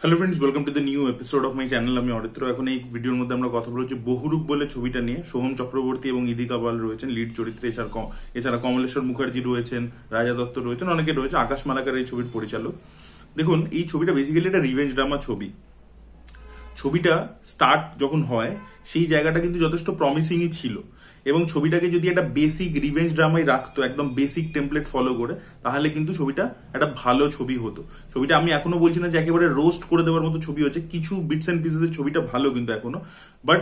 Hello friends, welcome to the new episode of my channel. আমি অরিত্র। এখন এই ভিডিওর মধ্যে আমরা কথা বলছি বহুরূপ বলে ছবিটা নিয়ে। সোহম চক্রবর্তী এবং ইদিকা পাল রয়েছেন লিড চরিত্রে। এছাড়া কমলেশ্বর মুখার্জি রয়েছেন, রাজা দত্ত রয়েছেন, অনেকে রয়েছে। আকাশ মালাকার এই ছবির পরিচালক। দেখুন, এই ছবিটা বেসিক্যালি একটা রিভেঞ্জ ড্রামা ছবি। ছবিটা স্টার্ট যখন হয় সেই জায়গাটা কিন্তু যথেষ্ট প্রমিসিংই ছিল, এবং ছবিটাকে যদি একটা বেসিক রিভেঞ্জ ড্রামায় রাখতো, একদম বেসিক টেমপ্লেট ফলো করে, তাহলে কিন্তু ছবিটা একটা ভালো ছবি হতো। ছবিটা আমি এখনো বলছি না যে একেবারে রোস্ট করে দেওয়ার মতো ছবি হচ্ছে, কিছু বিটস অ্যান্ড পিসেসের ছবিটা ভালো কিন্তু এখনো। বাট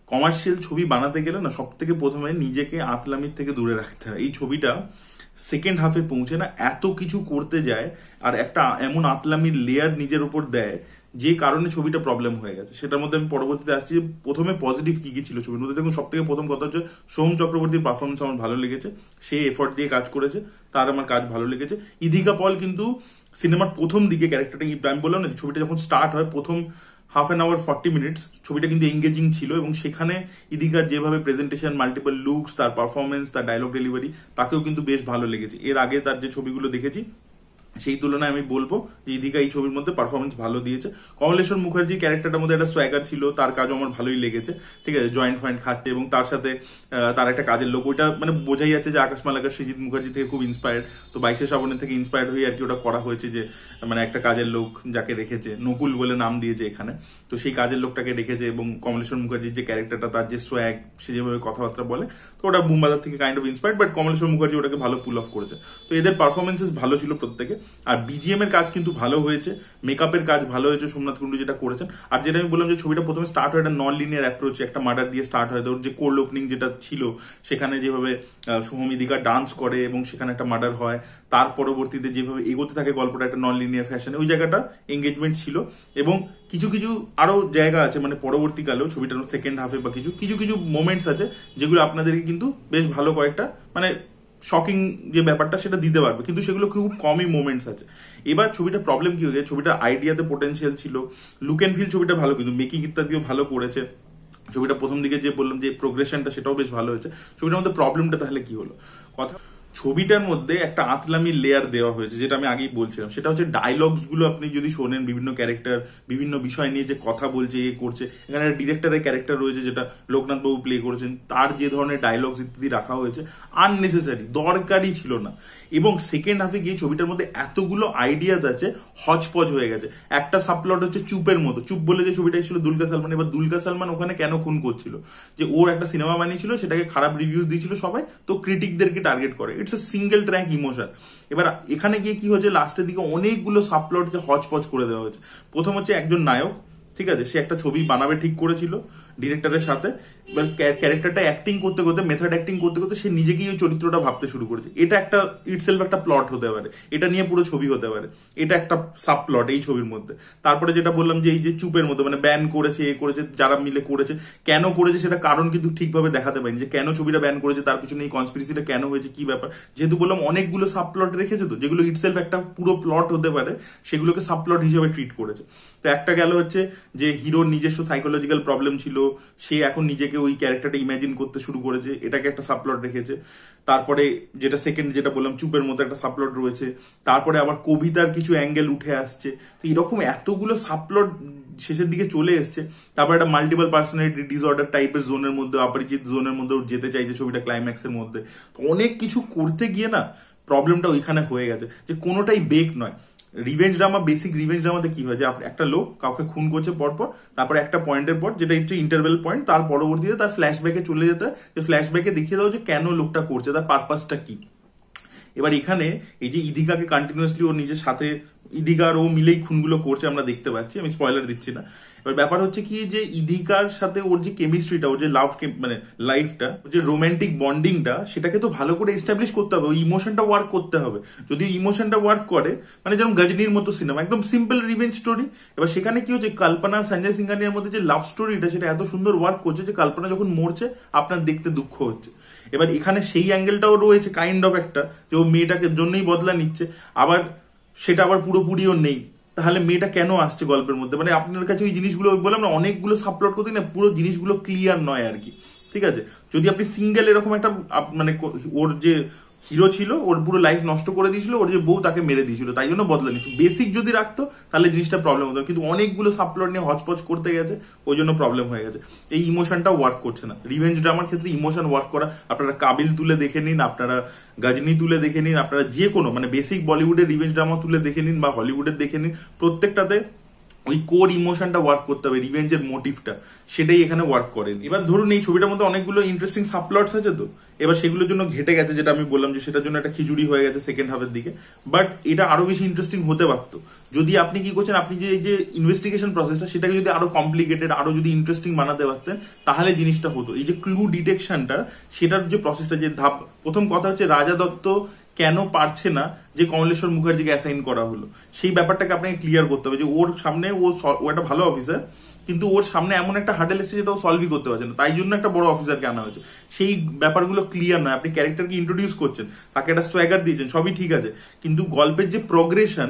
কমার্শিয়াল ছবি বানাতে গেলে না, সব থেকে প্রথমে নিজেকে আতলামির থেকে দূরে রাখতে হয়। এই ছবিটা সেকেন্ড হাফে পৌঁছে না এত কিছু করতে যায়, আর একটা এমন আতলামির লেয়ার নিজের উপর দেয় যে কারণে ছবিটা প্রবলেম হয়ে গেছে। সেটার মধ্যে আমি পরবর্তীতে আসছি যে প্রথমে পজিটিভ কি কি ছিল ছবির মধ্যে। দেখুন, সব থেকে প্রথম কথা হচ্ছে সোহম চক্রবর্তীর পারফরমেন্স আমার ভালো লেগেছে। সে এফর্ট দিয়ে কাজ করেছে, তার আমার কাজ ভালো লেগেছে। ইদিকা পল কিন্তু সিনেমার প্রথম দিকে ক্যারেক্টারটা, আমি বললাম না, ছবিটা যখন স্টার্ট হয় প্রথম হাফ অ্যান আওয়ার 40 মিনিটস ছবিটা কিন্তু এঙ্গেজিং ছিল, এবং সেখানে ইদিকার যেভাবে প্রেজেন্টেশন, মাল্টিপল লুকস, তার পারফরমেন্স, তার ডায়লগ ডেলিভারি, তাকেও কিন্তু বেশ ভালো লেগেছে। এর আগে তার যে ছবিগুলো দেখেছি সেই তুলনায় আমি বলবো যে ইদিকা এই ছবির মধ্যে পারফরমেন্স ভালো দিয়েছে। কমলেশ্বর মুখার্জি ক্যারেক্টারটার মধ্যে একটা সোয়াগার ছিল, তার কাজও আমার ভালোই লেগেছে। ঠিক আছে, জয়েন্ট ফয়েন্ট খাচ্ছে, এবং তার সাথে তার একটা কাজের লোক, ওইটা মানে বোঝাই যাচ্ছে যে আকাশ মালাকার সৃজিত মুখার্জি থেকে খুব ইন্সপায়ার্ড। তো 22শে শ্রাবণের থেকে ইন্সপায়ার্ড হয়ে আর কি ওটা করা হয়েছে, যে মানে একটা কাজের লোক যাকে রেখেছে, নকুল বলে নাম দিয়েছে এখানে। তো সেই কাজের লোকটাকে রেখেছে, এবং কমলেশ্বর মুখার্জির যে ক্যারেক্টারটা, তার যে সোয়াগ, সে যেভাবে কথাবার্তা বলে, তো ওটা বুমবাজার থেকে kind of inspired. But Kamaleshwar Mukherjee ওটাকে ভালো পুল অফ করেছে। তো এদের পারফরমেন্সেস ভালো ছিল প্রত্যেকে। আর বিজিএম এর কাজ কিন্তু ভালো হয়েছে, মেকআপের কাজ ভালো হয়েছে সোমনাথ কুন্ডু যেটা করেছেন। আর যেটা আমি বললাম যে ছবিটা প্রথমে স্টার্ট হয় একটা নন লিনিয়ার অ্যাপ্রোচে, একটা মার্ডার দিয়ে স্টার্ট হয়। ওর যে কোল্ড ওপেনিং যেটা ছিল, সেখানে যেভাবে সোহম ইদিকা ডান্স করে এবং সেখানে একটা মার্ডার হয়, তার পরবর্তীতে যেভাবে এগোতে থাকে গল্পটা একটা নন লিনিয়ার ফ্যাশনে, ওই জায়গাটা এঙ্গেজমেন্ট ছিল। এবং কিছু কিছু আরো জায়গা আছে, মানে পরবর্তীকালেও ছবিটার সেকেন্ড হাফে বা কিছু কিছু কিছু মোমেন্টস আছে যেগুলো আপনাদেরকে কিন্তু বেশ ভালো কয়েকটা মানে শকিং যে ব্যাপারটা সেটা দিতে পারবে, কিন্তু সেগুলো খুব কমই মোমেন্টস আছে। এবার ছবিটা প্রবলেম কি হয়েছে, ছবিটা আইডিয়াতে পোটেনশিয়াল ছিল, লুক অ্যান্ড ফিল ছবিটা ভালো, কিন্তু মেকিং ইত্যাদিও ভালো করেছে। ছবিটা প্রথম দিকে যে বললাম যে প্রোগ্রেশনটা, সেটাও বেশ ভালো হয়েছে। ছবিটার মধ্যে প্রবলেমটা তাহলে কি হলো, কথা ছবিটার মধ্যে একটা আতলামির লেয়ার দেওয়া হয়েছে, যেটা আমি আগেই বলছিলাম। সেটা হচ্ছে ডায়লগস গুলো আপনি যদি শোনেন, বিভিন্ন ক্যারেক্টার বিভিন্ন বিষয় নিয়ে যে কথা বলছে, এ করছে, এখানে ডিরেক্টরের ক্যারেক্টার রয়েছে যেটা লোকনাথ বাবু প্লে করেছেন, তার যে ধরনের ডায়লগস ইত্যাদি রাখা হয়েছে, আননেসেসারি, দরকারই ছিল না। এবং সেকেন্ড হাফে গিয়ে ছবিটার মধ্যে এতগুলো আইডিয়াজ আছে, হজপজ হয়ে গেছে। একটা সাবপ্লট হচ্ছে চুপের মতো, চুপ বলে যে ছবিটা এসেছিল দুলকার সালমান। এবার দুলকার সালমান ওখানে কেন খুন করছিল, যে ওর একটা সিনেমা বানিয়েছিল, সেটাকে খারাপ রিভিউজ দিয়েছিল সবাই, তো ক্রিটিকদেরকে টার্গেট করে। It's a single track emotion. এবার এখানে গিয়ে কি হচ্ছে, লাস্টের দিকে অনেকগুলো সাবপ্লটকে হজপজ করে দেওয়া হয়েছে। প্রথম হচ্ছে একজন নায়ক, ঠিক আছে, সে একটা ছবি বানাবে ঠিক করেছিল ডিরেক্টরের সাথে। এবার ক্যারেক্টারটা অ্যাক্টিং করতে করতে, মেথড অ্যাক্টিং করতে করতে, সে নিজেকেই ওই চরিত্রটা ভাবতে শুরু করেছে। এটা একটা ইটসেলফ একটা প্লট হতে পারে, এটা নিয়ে পুরো ছবি হতে পারে, এটা একটা সাব প্লট এই ছবির মধ্যে। তারপরে যেটা বললাম যে এই যে চুপের মতো, মানে ব্যান করেছে, এ করেছে, যারা মিলে করেছে, কেন করেছে সেটা কারণ কিন্তু ঠিকভাবে দেখাতে পারেনি, যে কেন ছবিটা ব্যান করেছে, তার পিছনে এই কনস্পিরেসিটা কেন হয়েছে, কি ব্যাপার। যেহেতু বললাম অনেকগুলো সাব প্লট রেখেছে, তো যেগুলো ইটসেলফ একটা পুরো প্লট হতে পারে, সেগুলোকে সাব প্লট হিসেবে ট্রিট করেছে। তো একটা গেল হচ্ছে যে হিরোর নিজস্ব সাইকোলজিক্যাল প্রবলেম ছিল, সে এখন নিজেকে ওই ক্যারেক্টারটা ইমাজিন করতে শুরু করেছে, এটাকে একটা সাবপ্লট রেখেছে। তারপরে যেটা সেকেন্ড যেটা বললাম, চুপের মতো একটা সাবপ্লট রয়েছে। তারপরে আবার কবিতার কিছু অ্যাঙ্গেল উঠে আসছে। তো এরকম এতগুলো সাবপ্লট শেষের দিকে চলে এসছে। তারপর একটা মাল্টিপল পার্সোনালিটি ডিসঅর্ডার টাইপের জোনের মধ্যে, অপরিচিত জোনের মধ্যে যেতে চাইছে ছবিটা ক্লাইম্যাক্সের মধ্যে। তো অনেক কিছু করতে গিয়ে না প্রবলেমটা ওইখানে হয়ে গেছে, যে কোনোটাই বেক নয়। রিভেঞ্জ ড্রামা, বেসিক রিভেঞ্জ ড্রামাতে কি হয়, যে একটা লোক কাউকে খুন করছে পরপর, তারপরে একটা পয়েন্টের পর, যেটা হচ্ছে ইন্টারভেল পয়েন্ট, তার পরবর্তীতে তার ফ্ল্যাশব্যাকে চলে যেতে হয়, যে ফ্ল্যাশব্যাকে দেখিয়ে দাও যে কেন লোকটা করছে, তার পারপাসটা কি। এবার এখানে এই যে ইদিকাকে কন্টিনিউয়াসলি ওর নিজের সাথে, ইদিকার ও মিলেই খুনগুলো করছে আমরা দেখতে পাচ্ছি, আমি স্পয়লার দিচ্ছি না। এবার ব্যাপার হচ্ছে কি, যে ইদিকার সাথে ওর যে কেমিস্ট্রিটা, ওর যে লাভ, মানে লাইফটা, যে রোমান্টিক বন্ডিংটা, সেটাকে তো ভালো করে এস্টাবলিশ করতে হবে, ওই ইমোশনটা ওয়ার্ক করতে হবে। যদি ইমোশনটা ওয়ার্ক করে, মানে যেমন গজনীর মতো সিনেমা, একদম সিম্পল রিভেঞ্জ স্টোরি। এবার সেখানে কি হচ্ছে, কল্পনা সঞ্জয় সিংহানিয়ার মধ্যে যে লাভ স্টোরিটা, সেটা এত সুন্দর ওয়ার্ক করছে যে কল্পনা যখন মরছে আপনার দেখতে দুঃখ হচ্ছে। এবার এখানে সেই অ্যাঙ্গেলটাও রয়েছে কাইন্ড অফ একটা, যে ও মেয়েটাকে জন্যই বদলা নিচ্ছে, আবার সেটা আবার পুরোপুরিও নেই। তাহলে মেয়েটা কেন আসছে গল্পের মধ্যে, মানে আপনার কাছে ওই জিনিসগুলো বললাম না, অনেকগুলো সাবপ্লট করতে না, পুরো জিনিসগুলো ক্লিয়ার নয় আর কি। ঠিক আছে, যদি আপনি সিঙ্গেল এরকম একটা মানে ওর যে হিরো ছিল, ওর পুরো লাইফ নষ্ট করে দিয়েছিল, ওর যে বউ তাকে মেরে দিয়েছিল, তাই জন্য বদলা নিচ্ছে। বেসিক যদি রাখতো তাহলে জিনিসটা প্রবলেম হতো, কিন্তু অনেকগুলো সাবপ্লট নিয়ে হচপচ করতে গেছে, ওই জন্য প্রবলেম হয়ে গেছে। এই ইমোশনটা ওয়ার্ক করছে না। রিভেঞ্জ ড্রামার ক্ষেত্রে ইমোশন ওয়ার্ক করা, আপনারা কাবিল তুলে দেখে নিন, আপনারা গজনি তুলে দেখে নিন, আপনারা যে কোনো মানে বেসিক বলিউডের রিভেঞ্জ ড্রামা তুলে দেখে নিন বা হলিউডের দেখে নিন, প্রত্যেকটাতে ওই কোর ইমোশনটা ওয়ার্ক করতে হবে, রিভেঞ্জের মোটিভটা, সেটাই এখানে ওয়ার্ক করেন। এবার ধরুন এই ছবিটার মধ্যে অনেকগুলো ইন্টারেস্টিং সাবপ্লটস আছে, তো এবার সেগুলোর জন্য ঘেটে গেছে, যেটা আমি বললাম যে সেটার জন্য একটা খিচুড়ি হয়ে গেছে সেকেন্ড হাফের দিকে। বাট এটা আরো বেশি ইন্টারেস্টিং হতে পারতো যদি আপনি কি করছেন, আপনি যে এই যে ইনভেস্টিগেশন প্রসেসটা সেটাকে যদি আরো কমপ্লিকেটেড, আরো যদি ইন্টারেস্টিং বানাতে পারতেন, তাহলে জিনিসটা হতো। এই যে ক্লু ডিটেকশনটা, সেটার যে প্রসেসটা, যে ধাপ, প্রথম কথা হচ্ছে রাজা দত্ত কেন পারছে না যে কমলেশ্বর মুখার্জিকে অ্যাসাইন করা হলো, সেই ব্যাপারটাকে আপনাকে ক্লিয়ার করতে হবে। যে ওর সামনে ও একটা ভালো অফিসার, কিন্তু ওর সামনে এমন একটা হার্ডেল এসেছে যেটা ও সলভই করতে পারছে না, তাই জন্য একটা বড় অফিসারকে আনা হয়েছে। সেই ব্যাপারগুলো ক্লিয়ার নয়। আপনি ক্যারেক্টারকে ইন্ট্রোডিউস করছেন, তাকে একটা সোয়াগার দিয়েছেন, সবই ঠিক আছে, কিন্তু গল্পের যে প্রোগ্রেশন,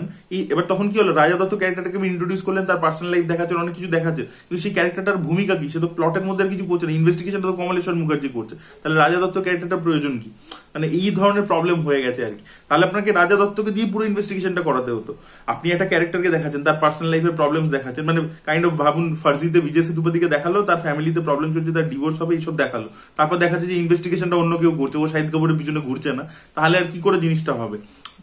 এবার তখন কি হলো, রাজা দত্ত ক্যারেক্টারটাকে ইন্ট্রোডিউস করলেন, তার পার্সোনাল লাইফ দেখাচ্ছেন, অনেক কিছু দেখাচ্ছে, কিন্তু সেই ক্যারেক্টারটার ভূমিকা কি, সে তো প্লটের মধ্যে আর কিছু করছে না, ইনভেস্টিগেশনটা তো কমলেশ্বর মুখার্জি করছে, তাহলে রাজা দত্ত ক্যারেক্টারটার প্রয়োজন কি? মানে এই ধরনের প্রবলেম হয়ে গেছে আর কি। তাহলে আপনাকে রাজা দত্তকে দিয়ে পুরো ইনভেস্টিগেশনটা করাতে হতো। আপনি একটা ক্যারেক্টারকে দেখাচ্ছেন, তার পার্সোনাল লাইফের প্রবলেমস দেখাচ্ছেন, মানে কাইন্ড অফ ভাবুন ফার্জিতে বিজয় সেতুপতিকে দেখালো, তার ফ্যামিলিতে প্রবলেম চলছে, তার ডিভোর্স হবে, এইসব দেখালো, তারপর দেখাচ্ছে যে ইনভেস্টিগেশনটা অন্য কেউ করছে, ও শাহিদ কাপুরের পিছনে ঘুরছে না, তাহলে আর কি করে জিনিসটা হবে?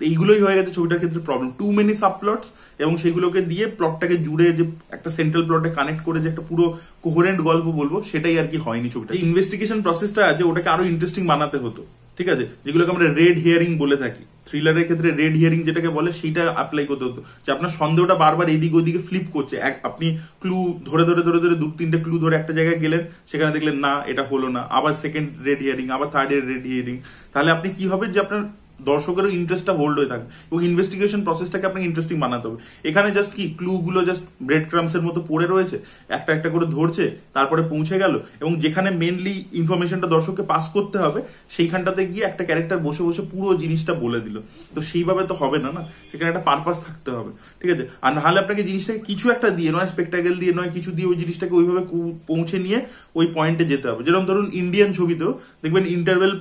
এইগুলোই হয়ে গেছে ছবিটার ক্ষেত্রে প্রবলেম, টু মেনি সাবপ্লটস, এবং সেগুলোকে দিয়ে প্লটটাকে জুড়ে যে একটা সেন্ট্রাল প্লটে কানেক্ট করে যে একটা পুরো কোহেরেন্ট গল্প বলবো, সেটাই আর কি হয়নি ছবিটা। ইনভেস্টিগেশন প্রসেসটা আছে, ওটাকে আরো ইন্টারেস্টিং বানাতে হতো, ঠিক আছে, যেগুলোকে আমরা রেড হিয়ারিং বলে থাকি। থ্রিলারের ক্ষেত্রে রেড হিয়ারিং যেটাকে বলে, সেইটা অ্যাপ্লাই করতে হতো, যে আপনার সন্দেহটা বারবার এইদিক ওইদিকে ফ্লিপ করছে, আপনি ক্লু ধরে ধরে ধরে ধরে 2-3টে ক্লু ধরে একটা জায়গায় গেলেন, সেখানে দেখলেন না এটা হলো না, আবার সেকেন্ড রেড হিয়ারিং, আবার থার্ড রেড হিয়ারিং, তাহলে আপনি কি হবে, যে আপনার দর্শকেরও ইন্টারেস্টটা হোল্ড হয়ে থাকবে, এবং ইনভেস্টিগেশন প্রসেসটাকে আপনাকে ইন্টারেস্টিং বানাতে হবে। এখানে জাস্ট কি ক্লু গুলো জাস্ট ব্রেড ক্রামস এর মতো পড়ে রয়েছে, একটা একটা করে ধরছে, তারপরে পৌঁছে গেল, এবং যেখানে মেনলি ইনফরমেশনটা দর্শককে পাস করতে হবে, সেইখানটাতে গিয়ে একটা ক্যারেক্টার বসে বসে পুরো জিনিসটা বলে দিল। তো সেইভাবে তো হবে না, না, সেখানে একটা পারপাস থাকতে হবে, ঠিক আছে। আর নাহলে আপনাকে জিনিসটাকে কিছু একটা দিয়ে, নয় স্পেকটাকেল দিয়ে, নয় কিছু দিয়ে, ওই জিনিসটাকে ওইভাবে পৌঁছে নিয়ে ওই পয়েন্টে যেতে হবে। যেরকম ধরুন ইন্ডিয়ান ছবিতেও দেখবেন ইন্টারভেল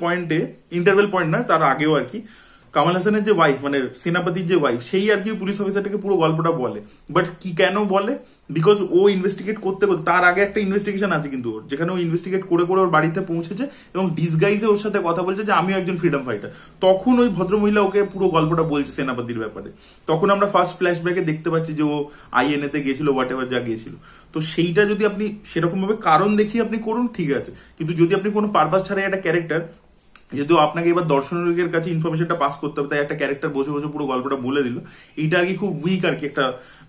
পয়েন্ট না, তার আগেও আর কি, কামাল হাসানের যে ওয়াইফ, মানে সেনাপতির যে ওয়াইফ, সেই আর কি পুলিশ অফিসারটাকে পুরো গল্পটা বলে। বাট কি কেন বলে? বিকজ ও ইনভেস্টিগেট করতে করতে, তার আগে একটা ইনভেস্টিগেশন আছে কিন্তু ওর, যেখানে ও ইনভেস্টিগেট করে করে ওর বাড়িতে পৌঁছেছে, এবং ডিসগাইজে ওর সাথে কথা বলছে যে আমিও একজন ফ্রিডম ফাইটার। তখন ওই ভদ্রমহিলা ওকে পুরো গল্পটা বলছে সেনাপতির ব্যাপারে। তখন আমরা ফার্স্ট ফ্ল্যাশব্যাকে দেখতে পাচ্ছি যে ও আইএনএ তে গেছিল, হোয়াট এভার যা গিয়েছিল। তো সেইটা যদি আপনি সেরকম ভাবে কারণ দেখিয়ে আপনি করুন, ঠিক আছে, কিন্তু যদি আপনি কোনো পারপাস ছাড়াই একটা ক্যারেক্টার, যেহেতু আপনাকে এবার দর্শকের কাছে ইনফরমেশনটা পাস করতে হবে, তাই একটা ক্যারেক্টার বসে বসে পুরো গল্পটা বলে দিল, এইটা আর কি খুব উইক আর কি একটা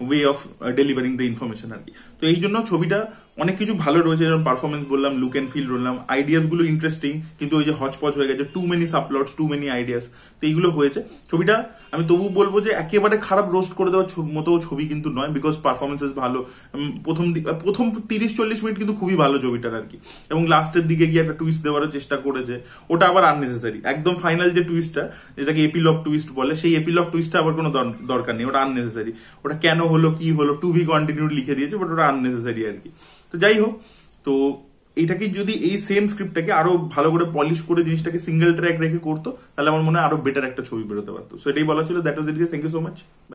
way of delivering the information আর কি। তো এই জন্য ছবিটা অনেক কিছু ভালো রয়েছে, যেমন পারফরমেন্স বললাম, লুক এন্ড ফিল বললাম, আইডিয়াস গুলো ইন্টারেস্টিং, কিন্তু ওই যে হচপচ হয়ে গেছে, too many subplots, too many ideas, তো এইগুলো হয়েছে। ছবিটা আমি তবু বলবো যে একেবারে খারাপ রোস্ট করে দেওয়ার মতো ছবি কিন্তু নয়, বিকজ পারফরমেন্সেস ভালো। প্রথম 30-40 মিনিট কিন্তু খুবই ভালো ছবিটার আর কি, এবং লাস্টের দিকে গিয়ে একটা টুইস্ট দেওয়ার চেষ্টা করেছে, ওটা আবার আননেসেসারি। একদম ফাইনাল যে টুইস্টটা, যেটাকে এপিলগ টুইস্ট বলে, সেই এপিলগ টুইস্টটা আবার কোনো দরকার নেই, ওটা আননেসেসারি। ওটা কেন হলো, কি হলো, টু বি কন্টিনিউড লিখে দিয়েছে, বাট ওটা আননেসেসারি আর কি। তো যাই হোক, তো এইটাকে যদি এই সেম স্ক্রিপ্টটাকে আরো ভালো করে পলিশ করে জিনিসটাকে সিঙ্গেল ট্র্যাক রেখে করতো, তাহলে আমার মনে হয় আরো বেটার একটা ছবি বেরোতে পারতো। সো এটাই বলা ছিল। That was it, thank you so much.